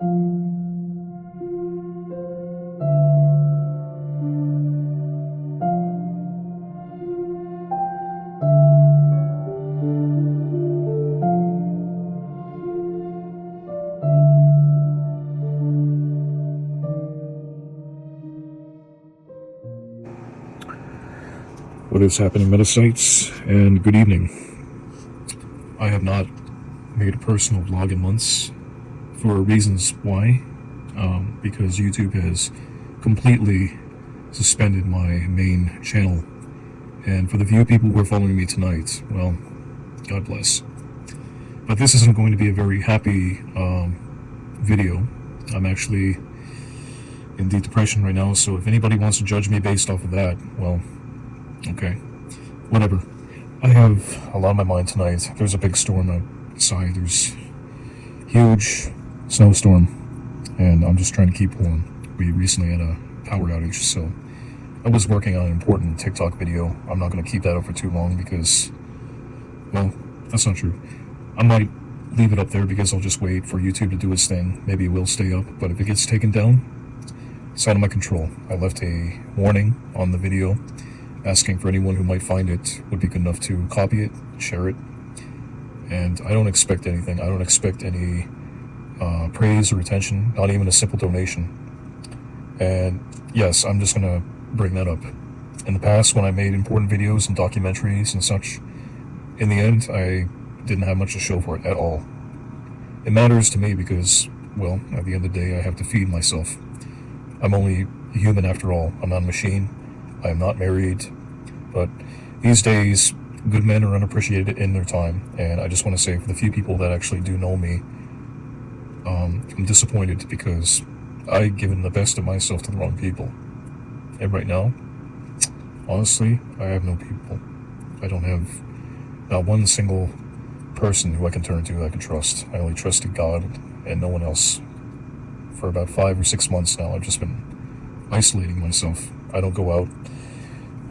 What is happening, Metasites, and good evening. I have not made a personal vlog in months for reasons why. Because YouTube has completely suspended my main channel. And for the few people who are following me tonight, well, God bless. But this isn't going to be a very happy video. I'm actually in deep depression right now, so if anybody wants to judge me based off of that, well, okay, whatever. I have a lot on my mind tonight. There's a big storm outside. There's huge snowstorm, and I'm just trying to keep warm. We recently had a power outage, so I was working on an important TikTok video. I'm not going to keep that up for too long because, well, that's not true. I might leave it up there because I'll just wait for YouTube to do its thing. Maybe it will stay up, but if it gets taken down, it's out of my control. I left a warning on the video asking for anyone who might find it would be good enough to copy it, share it, and I don't expect anything. I don't expect any praise or attention, not even a simple donation. And yes, I'm just gonna bring that up. In the past, when I made important videos and documentaries and such, in the end, I didn't have much to show for it at all. It matters to me because, well, at the end of the day, I have to feed myself. I'm only a human after all. I'm not a machine. I am not married, but these days, good men are unappreciated in their time, and I just want to say, for the few people that actually do know me, I'm disappointed because I've given the best of myself to the wrong people. And right now, honestly, I have no people. I don't have not one single person who I can turn to that I can trust. I only trusted God and no one else. For about 5 or 6 months now, I've just been isolating myself. I don't go out.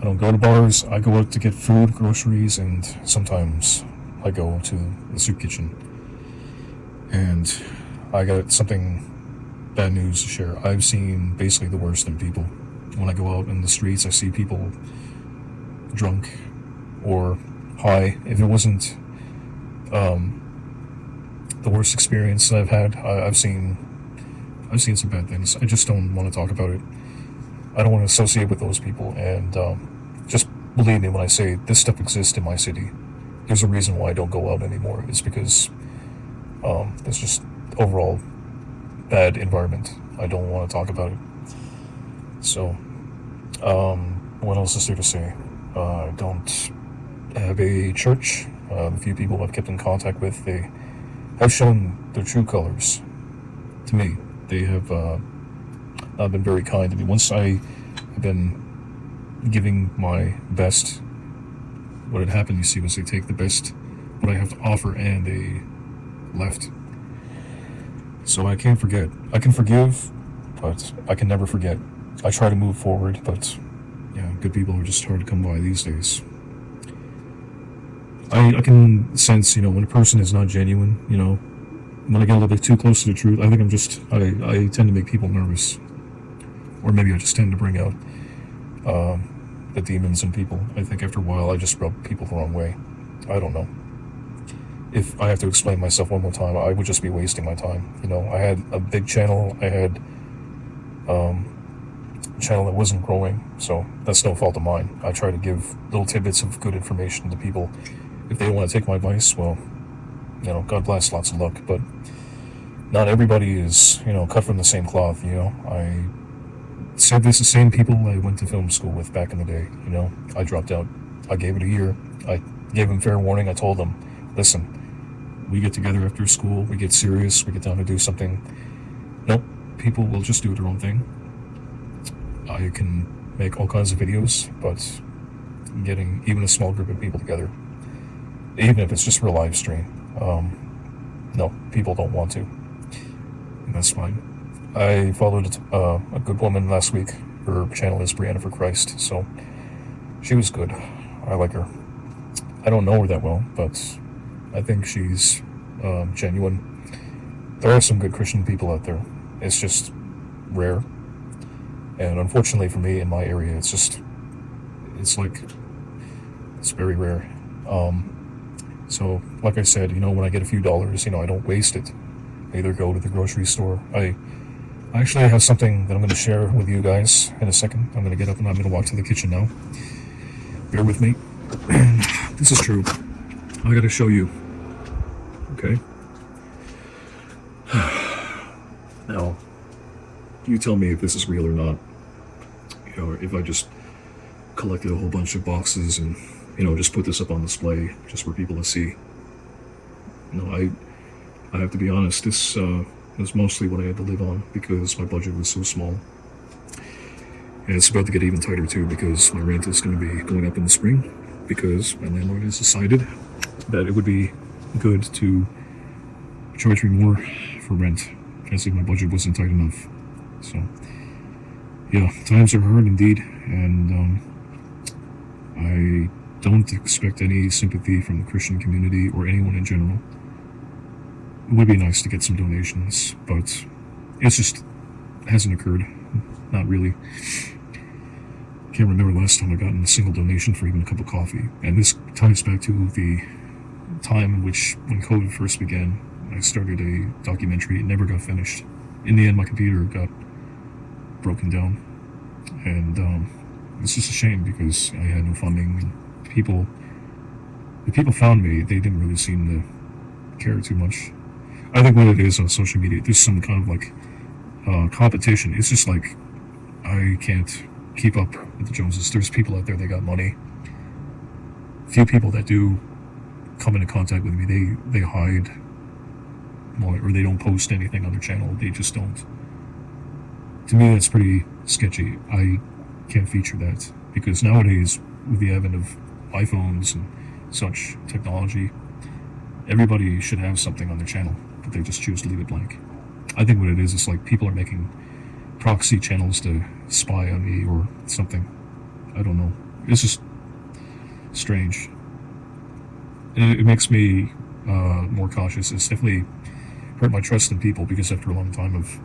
I don't go to bars. I go out to get food, groceries, and sometimes I go to the soup kitchen. And I got something bad news to share. I've seen basically the worst in people. When I go out in the streets, I see people drunk or high. If it wasn't the worst experience that I've had, I've seen some bad things. I just don't want to talk about it. I don't want to associate with those people, and just believe me when I say this stuff exists in my city. There's a reason why I don't go out anymore. It's because there's just overall bad environment. I don't want to talk about it. So, what else is there to say? I don't have a church. The few people I've kept in contact with, they have shown their true colors to me. They have not been very kind to me. Once I have been giving my best, what had happened, you see, was they take the best, what I have to offer, and they left. So I can't forget. I can forgive, but I can never forget. I try to move forward, but yeah, good people are just hard to come by these days. I can sense, when a person is not genuine, when I get a little bit too close to the truth, I think I tend to make people nervous. Or maybe I just tend to bring out the demons in people. I think after a while I just rub people the wrong way. I don't know. If I have to explain myself one more time, I would just be wasting my time. I had a big channel. I had a channel that wasn't growing, so that's no fault of mine. I try to give little tidbits of good information to people. If they want to take my advice, well, God bless, lots of luck, but not everybody is, cut from the same cloth, I said this, the same people I went to film school with back in the day, I dropped out. I gave it a year. I gave them fair warning. I told them, listen, we get together after school, we get serious, we get down to do something. Nope, people will just do their own thing. I can make all kinds of videos, but getting even a small group of people together, even if it's just for a live stream, no, people don't want to, and that's fine. I followed a good woman last week. Her channel is Brianna for Christ, so she was good. I like her. I don't know her that well, but I think she's genuine, there are some good Christian people out there. It's just rare. And unfortunately for me in my area, it's like, it's very rare. So, like I said, when I get a few dollars, I don't waste it. I either go to the grocery store. I actually have something that I'm going to share with you guys in a second. I'm going to get up and I'm going to walk to the kitchen now. Bear with me. This is true. I got to show you. Okay. Now, you tell me if this is real or not. If I just collected a whole bunch of boxes and, just put this up on display just for people to see. I have to be honest, this was mostly what I had to live on because my budget was so small. And it's about to get even tighter too because my rent is going to be going up in the spring because my landlord has decided that it would be good to charge me more for rent as if my budget wasn't tight enough. So, yeah, times are hard indeed, and I don't expect any sympathy from the Christian community or anyone in general. It would be nice to get some donations, but it just hasn't occurred. Not really. Can't remember last time I got a single donation for even a cup of coffee. And this ties back to the time in which, when COVID first began, I started a documentary. It never got finished. In the end, my computer got broken down. And it's just a shame because I had no funding. And the people found me, they didn't really seem to care too much. I think what it is on social media, there's some kind of like competition. It's just like I can't keep up with the Joneses. There's people out there that got money. Few people that do come into contact with me, they hide, or they don't post anything on their channel. They just don't. To me, that's pretty sketchy. I can't feature that because nowadays, with the advent of iPhones and such technology, everybody should have something on their channel, but they just choose to leave it blank. I think what it is like people are making proxy channels to spy on me or something. I don't know. It's just strange. It makes me more cautious. It's definitely hurt my trust in people because after a long time of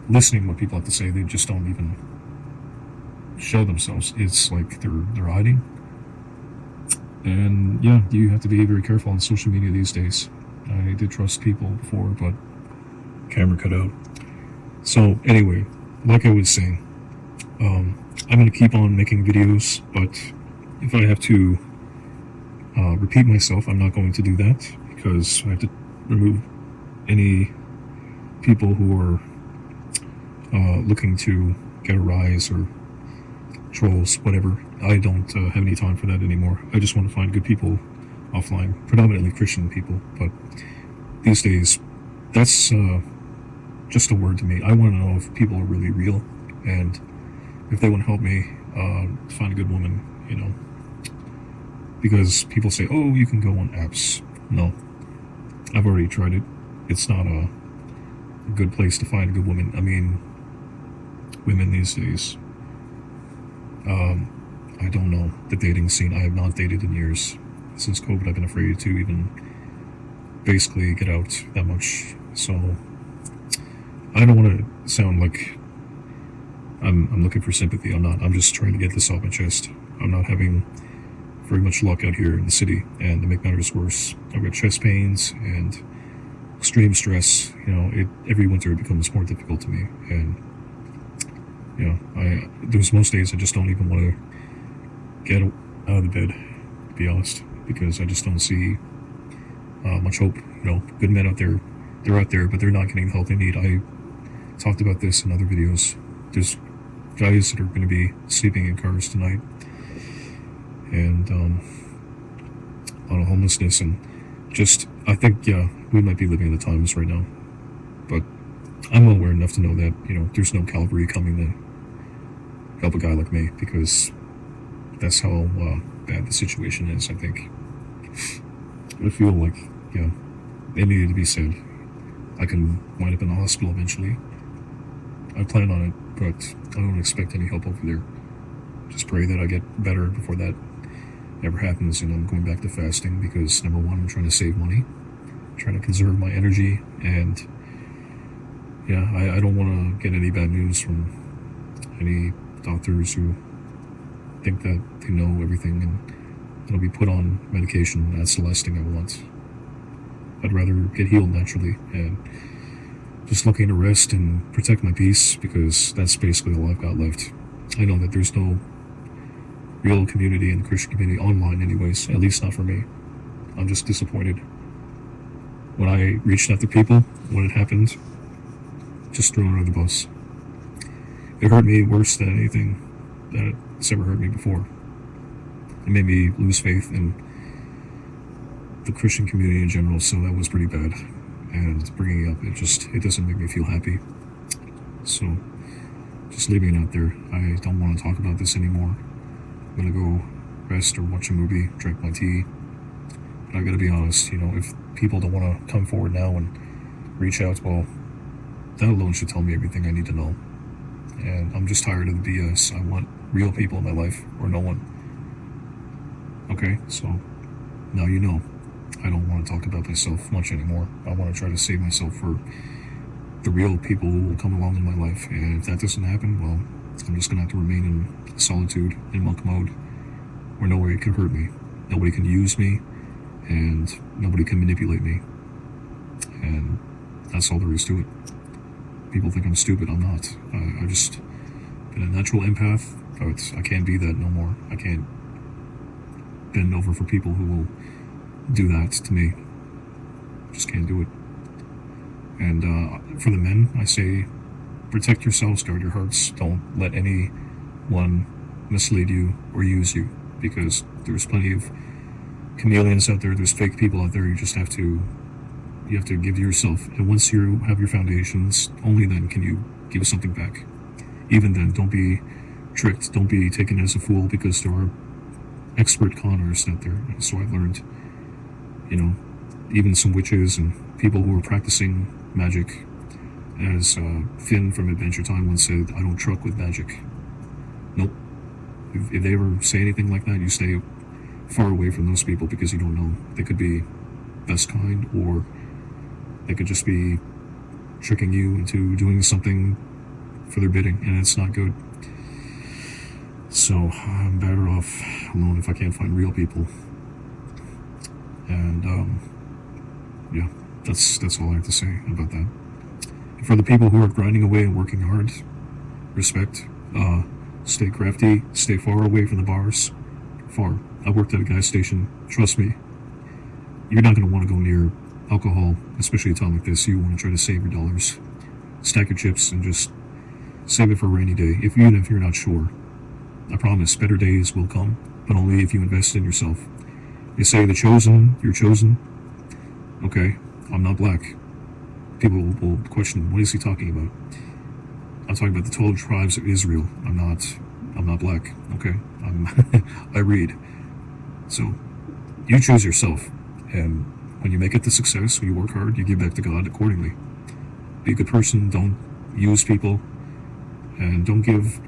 listening to what people have to say, they just don't even show themselves. It's like they're hiding. And yeah, you have to be very careful on social media these days. I did trust people before, but camera cut out. So anyway, like I was saying, I'm going to keep on making videos, but if I have to repeat myself, I'm not going to do that because I have to remove any people who are looking to get a rise or trolls, whatever. I don't have any time for that anymore. I just want to find good people offline, predominantly Christian people, but these days, that's just a word to me. I want to know if people are really real, and if they want to help me find a good woman, because people say, oh, you can go on apps. No, I've already tried it. It's not a good place to find a good woman. I mean, women these days, I don't know the dating scene. I have not dated in years. Since COVID, I've been afraid to even basically get out that much. So I don't want to sound like I'm looking for sympathy. I'm not. I'm just trying to get this off my chest. I'm not having very much luck out here in the city, and to make matters worse, I've got chest pains and extreme stress. Every winter it becomes more difficult to me, and there's most days I just don't even want to get out of the bed, to be honest, because I just don't see much hope. Good men out there, they're out there, but they're not getting the help they need. I talked about this in other videos. There's guys that are going to be sleeping in cars tonight, and on homelessness, and I think, we might be living in the times right now, but I'm well aware enough to know that, there's no Calvary coming to help a guy like me, because that's how bad the situation is, I think. I feel like, it needed to be said. I can wind up in the hospital eventually. I plan on it, but I don't expect any help over there. Just pray that I get better before that ever happens, and I'm going back to fasting because, number one, I'm trying to save money, trying to conserve my energy, and yeah, I don't want to get any bad news from any doctors who think that they know everything and it'll be put on medication. That's the last thing I want. I'd rather get healed naturally and just looking to rest and protect my peace, because that's basically all I've got left. I know that there's no real community in the Christian community online anyways, at least not for me. I'm just disappointed. When I reached out to people, when it happened, just thrown under the bus. It hurt me worse than anything that's ever hurt me before. It made me lose faith in the Christian community in general, so that was pretty bad. And bringing it up, it doesn't make me feel happy. So, just leaving it out there. I don't want to talk about this anymore. I'm gonna go rest or watch a movie, drink my tea. But I gotta be honest, if people don't want to come forward now and reach out, well, that alone should tell me everything I need to know. And I'm just tired of the BS. I want real people in my life, or no one. Okay, so now you know. I don't want to talk about myself much anymore. I want to try to save myself for the real people who will come along in my life. And if that doesn't happen, well, I'm just going to have to remain in solitude, in monk mode, where nobody can hurt me. Nobody can use me, and nobody can manipulate me. And that's all there is to it. People think I'm stupid. I'm not. I've just been a natural empath, but I can't be that no more. I can't bend over for people who will do that to me. Just can't do it. And for the men, I say, protect yourselves, guard your hearts. Don't let anyone mislead you or use you, because there's plenty of chameleons out there. There's fake people out there. You have to give to yourself. And once you have your foundations, only then can you give something back. Even then, don't be tricked. Don't be taken as a fool, because there are expert conners out there. So I've learned, even some witches and people who are practicing magic. As Finn from Adventure Time once said, I don't truck with magic. Nope. If they ever say anything like that, you stay far away from those people, because you don't know. They could be best kind, or they could just be tricking you into doing something for their bidding, and it's not good. So I'm better off alone if I can't find real people. And yeah, that's all I have to say about that. And for the people who are grinding away and working hard, respect. Stay crafty, stay far away from the bars. Far. I worked at a gas station. Trust me, you're not going to want to go near alcohol, especially a time like this. You want to try to save your dollars. Stack your chips and just save it for a rainy day, even if you're not sure. I promise, better days will come, but only if you invest in yourself. They say the chosen, you're chosen. Okay, I'm not black. People will question, what is he talking about? I'm talking about the 12 tribes of Israel. I'm not black. Okay, I read. So, you choose yourself, and when you make it to success, when you work hard, you give back to God accordingly. Be a good person. Don't use people, and don't give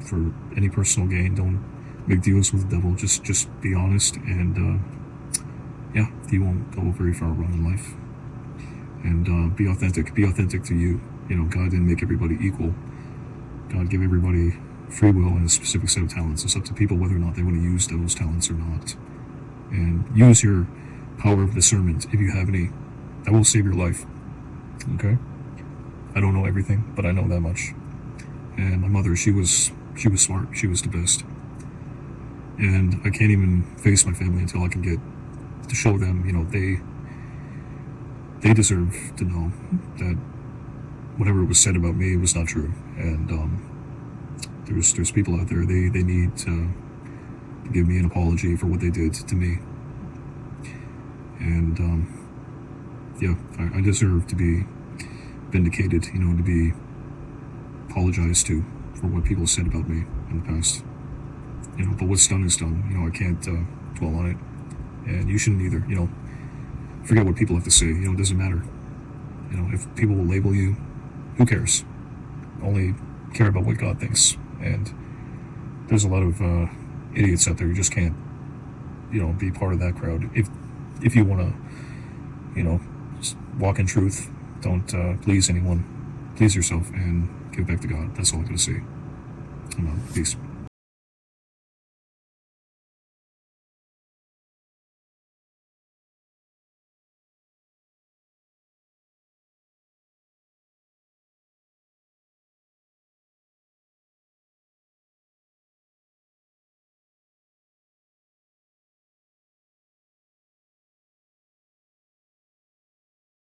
for any personal gain. Don't make deals with the devil. Just be honest, and yeah, you won't go very far wrong in life. And be authentic. Be authentic to you. God didn't make everybody equal. God gave everybody free will and a specific set of talents. It's up to people whether or not they want to use those talents or not. And use your power of discernment, if you have any. That will save your life. Okay? I don't know everything, but I know that much. And my mother, she was smart. She was the best. And I can't even face my family until I can get to show them, they deserve to know that whatever was said about me was not true. And there's people out there, they need to give me an apology for what they did to me. And yeah, I deserve to be vindicated, to be apologized to for what people said about me in the past. But what's done is done. I can't dwell on it, and you shouldn't either. Forget what people have to say. It doesn't matter. If people will label you, who cares? Only care about what God thinks. And there's a lot of idiots out there who just can't, be part of that crowd. If you want to, just walk in truth, Don't please anyone. Please yourself and give back to God. That's all I gotta say. Peace.